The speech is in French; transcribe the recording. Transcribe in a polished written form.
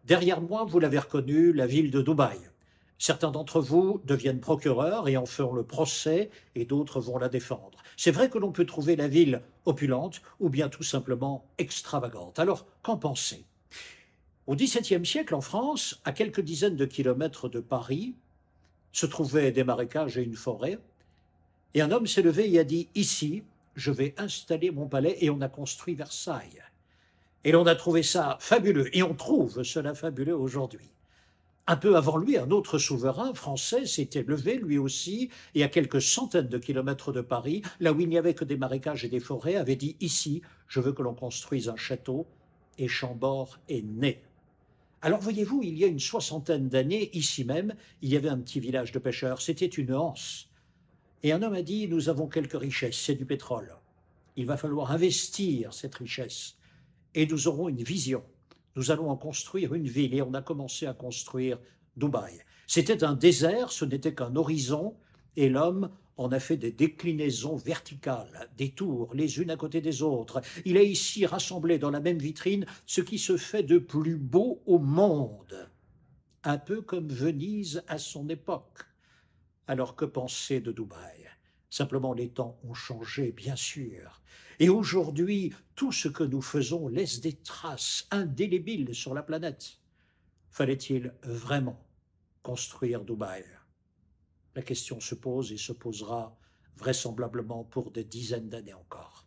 Derrière moi, vous l'avez reconnu, la ville de Dubaï. Certains d'entre vous deviennent procureurs et en feront le procès et d'autres vont la défendre. C'est vrai que l'on peut trouver la ville opulente ou bien tout simplement extravagante. Alors, qu'en pensez? Au XVIIe siècle, en France, à quelques dizaines de kilomètres de Paris, se trouvaient des marécages et une forêt, et un homme s'est levé et a dit: ici, je vais installer mon palais, et on a construit Versailles. Et l'on a trouvé ça fabuleux, et on trouve cela fabuleux aujourd'hui. Un peu avant lui, un autre souverain français s'était levé lui aussi, et à quelques centaines de kilomètres de Paris, là où il n'y avait que des marécages et des forêts, avait dit: ici, je veux que l'on construise un château, et Chambord est né. Alors voyez-vous, il y a une soixantaine d'années, ici même, il y avait un petit village de pêcheurs, c'était une anse. Et un homme a dit: nous avons quelques richesses, c'est du pétrole. Il va falloir investir cette richesse, et nous aurons une vision. Nous allons en construire une ville, et on a commencé à construire Dubaï. C'était un désert, ce n'était qu'un horizon, et l'homme en a fait des déclinaisons verticales, des tours, les unes à côté des autres. Il a ici rassemblé dans la même vitrine ce qui se fait de plus beau au monde, un peu comme Venise à son époque. Alors que penser de Dubaï? Simplement, les temps ont changé, bien sûr. Et aujourd'hui, tout ce que nous faisons laisse des traces indélébiles sur la planète. Fallait-il vraiment construire Dubaï? La question se pose et se posera vraisemblablement pour des dizaines d'années encore.